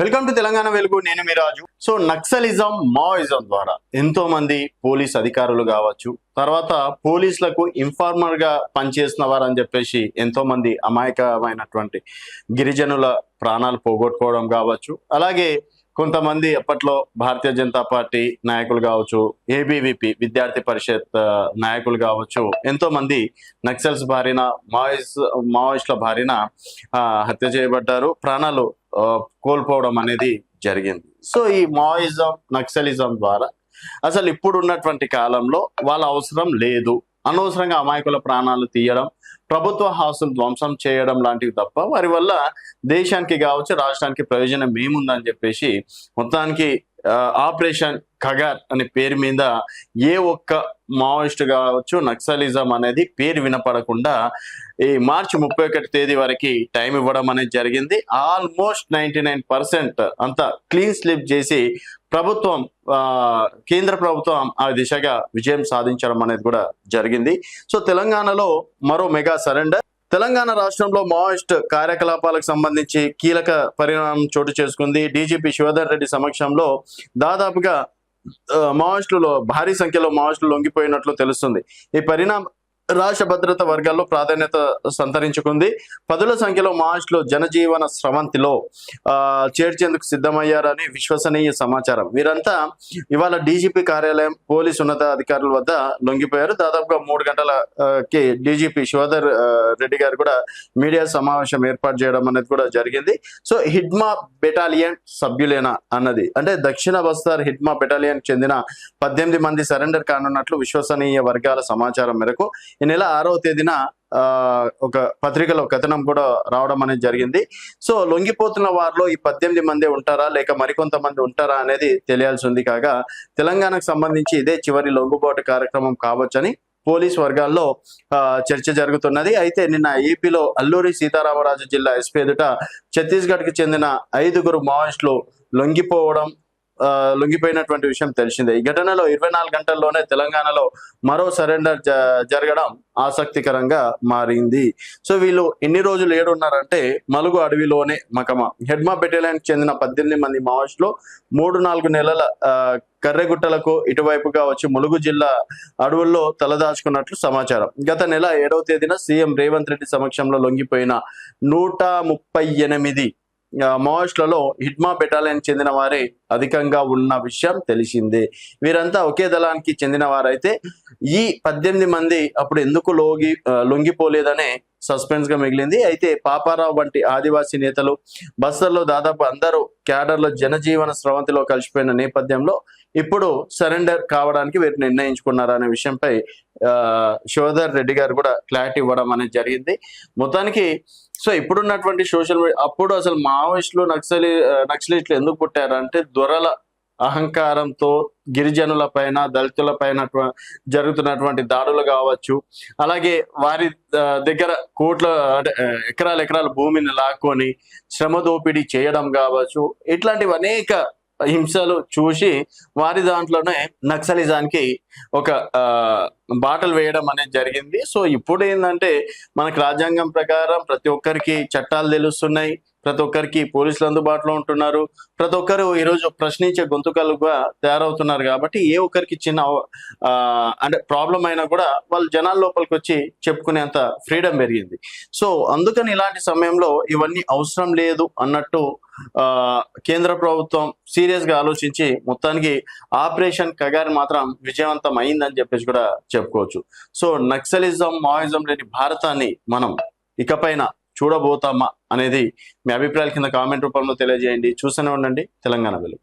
Welcome to Telangana వెలుగు. నేను మీ రాజు. So naxalism, Maoism ద్వారా ఎంతో మంది పోలీస్ అధికారులు కావచ్చు, తర్వాత పోలీసులకు ఇన్ఫార్మర్ గా పనిచేసిన వారు అని చెప్పేసి ఎంతో మంది అమాయకమైనటువంటి గిరిజనుల ప్రాణాలు పోగొట్టుకోవడం కావచ్చు, అలాగే కొంతమంది అప్పట్లో భారతీయ జనతా పార్టీ నాయకులు కావచ్చు, ఏబీవీపీ విద్యార్థి పరిషత్ నాయకులు కావచ్చు, ఎంతో మంది నక్సల్స్ బారిన మావోయిస్టుల బారిన హత్య చేయబడ్డారు, ప్రాణాలు కోల్పోవడం అనేది జరిగింది. సో ఈ మావోయిజం, నక్సలిజం ద్వారా అసలు ఇప్పుడు ఉన్నటువంటి కాలంలో వాళ్ళ అవసరం లేదు, అనవసరంగా అమాయకుల ప్రాణాలు తీయడం, ప్రభుత్వ ఆస్తులు ధ్వంసం చేయడం లాంటివి తప్ప వారి వల్ల దేశానికి కావచ్చు, రాష్ట్రానికి ప్రయోజనం ఏముందని చెప్పేసి మొత్తానికి ఆపరేషన్ ఖగార్ అనే పేరు మీద ఏ ఒక్క మావోయిస్ట్ కావచ్చు, నక్సలిజం అనేది పేరు వినపడకుండా ఈ మార్చి 31 తేదీ వరకు టైం ఇవ్వడం అనేది జరిగింది. ఆల్మోస్ట్ 99% అంతా క్లీన్ స్లిప్ చేసి ప్రభుత్వం, కేంద్ర ప్రభుత్వం ఆ దిశగా విజయం సాధించడం అనేది కూడా జరిగింది. సో తెలంగాణలో మరో మెగా సరెండర్. తెలంగాణ రాష్ట్రంలో మావోయిస్ట్ కార్యకలాపాలకు సంబంధించి కీలక పరిణామం చోటు చేసుకుంది. డీజీపీ శివధర్ రెడ్డి సమక్షంలో దాదాపుగా మావోయిస్టులు, భారీ సంఖ్యలో మావోయిస్టులు లొంగిపోయినట్లు తెలుస్తుంది. ఈ పరిణామం రాష్ట్ర భద్రత వర్గాల్లో ప్రాధాన్యత సంతరించుకుంది. పదుల సంఖ్యలో మావోయిస్టులు జనజీవన స్రవంతిలో చేర్చేందుకు సిద్ధమయ్యారని విశ్వసనీయ సమాచారం. వీరంతా ఇవాళ డీజీపీ కార్యాలయం, పోలీసు ఉన్నతాధికారుల వద్ద లొంగిపోయారు. దాదాపుగా 3 గంటలకి డీజీపీ శివధర్ రెడ్డి గారు కూడా మీడియా సమావేశం ఏర్పాటు చేయడం అనేది కూడా జరిగింది. సో హిడ్మా బెటాలియన్ సభ్యులేనా అన్నది, అంటే దక్షిణ బస్తార్ హిడ్మా బెటాలియన్ చెందిన 18 మంది సరెండర్ కానున్నట్లు విశ్వసనీయ వర్గాల సమాచారం మేరకు ఈ నెల 6వ తేదీన ఒక పత్రికలో కథనం కూడా రావడం అనేది జరిగింది. సో లొంగిపోతున్న వారిలో ఈ 18 మంది ఉంటారా లేక మరికొంతమంది ఉంటారా అనేది తెలియాల్సి ఉంది. కాగా తెలంగాణకు సంబంధించి ఇదే చివరి లొంగుబాటు కార్యక్రమం కావచ్చని పోలీస్ వర్గాల్లో చర్చ జరుగుతున్నది. అయితే నిన్న ఏపీలో అల్లూరి సీతారామరాజు జిల్లా ఎస్పీ ఎదుట ఛత్తీస్గఢ్కి చెందిన 5గురు మావోయిస్టులు లొంగిపోయినటువంటి విషయం తెలిసిందే. ఈ ఘటనలో 24 గంటల్లోనే తెలంగాణలో మరో సరెండర్ జరగడం ఆసక్తికరంగా మారింది. సో వీళ్ళు ఎన్ని రోజులు ఏడున్నారంటే మలుగు అడవిలోనే మకమ. హెడ్మా బెటాలియన్ చెందిన 18 మంది మావోయిస్టులు 3-4 నెలల కర్రెగుట్టలకు ఇటువైపుగా వచ్చి ములుగు జిల్లా అడవుల్లో తలదాచుకున్నట్లు సమాచారం. గత నెల 7వ తేదీన సీఎం రేవంత్ రెడ్డి సమక్షంలో లొంగిపోయిన 138 మావోయిస్టులలో హిడ్మా బెటాలియన్ చెందిన వారే అధికంగా ఉన్న విషయం తెలిసిందే. వీరంతా ఒకే దళానికి చెందిన వారైతే ఈ 18 మంది అప్పుడు ఎందుకు లొంగిపోలేదనే సస్పెన్స్ గా మిగిలింది. అయితే పాపారావు వంటి ఆదివాసీ నేతలు, బస్తర్లో దాదాపు అందరూ క్యాడర్లో జనజీవన స్రవంతిలో కలిసిపోయిన నేపథ్యంలో ఇప్పుడు సరెండర్ కావడానికి వీరు నిర్ణయించుకున్నారనే విషయంపై శివధర్ రెడ్డి గారు కూడా క్లారిటీ ఇవ్వడం అనేది జరిగింది. మొత్తానికి సో ఇప్పుడున్నటువంటి సోషల్ మీడియా, అప్పుడు అసలు మావోయిస్టులు, నక్సలిస్టులు ఎందుకు పుట్టారంటే దొరల అహంకారంతో గిరిజనుల పైన, దళితుల పైన జరుగుతున్నటువంటి దాడులు కావచ్చు, అలాగే వారి దగ్గర కోట్ల ఎకరాల భూమిని లాక్కొని శ్రమ దోపిడీ చేయడం కావచ్చు, ఇట్లాంటివి అనేక హింసలు చూసి వారి దాంట్లోనే నక్సలిజానికి ఒక బాటలు వేయడం అనేది జరిగింది. సో ఇప్పుడు ఏంటంటే మనకు రాజ్యాంగం ప్రకారం ప్రతి ఒక్కరికి చట్టాలు తెలుస్తున్నాయి, ప్రతి ఒక్కరికి పోలీసులు అందుబాటులో ఉంటున్నారు, ప్రతి ఒక్కరు ఈరోజు ప్రశ్నించే గొంతుకలుగా తయారవుతున్నారు. కాబట్టి ఏ ఒక్కరికి చిన్న అంటే ప్రాబ్లం అయినా కూడా వాళ్ళు జనాల లోపలికి వచ్చి చెప్పుకునేంత ఫ్రీడమ్ పెరిగింది. సో అందుకని ఇలాంటి సమయంలో ఇవన్నీ అవసరం లేదు అన్నట్టు కేంద్ర ప్రభుత్వం సీరియస్ గా ఆలోచించి మొత్తానికి ఆపరేషన్ ఖగార్ మాత్రం విజయవంతం అయిందని చెప్పేసి కూడా చెప్పుకోవచ్చు. సో నక్సలిజం, మావోయిజం లేని భారతాన్ని మనం ఇకపైన చూడబోతామా అనేది మీ అభిప్రాయాల కింద కామెంట్ రూపంలో తెలియజేయండి. చూస్తూనే ఉండండి తెలంగాణ వెలుగు.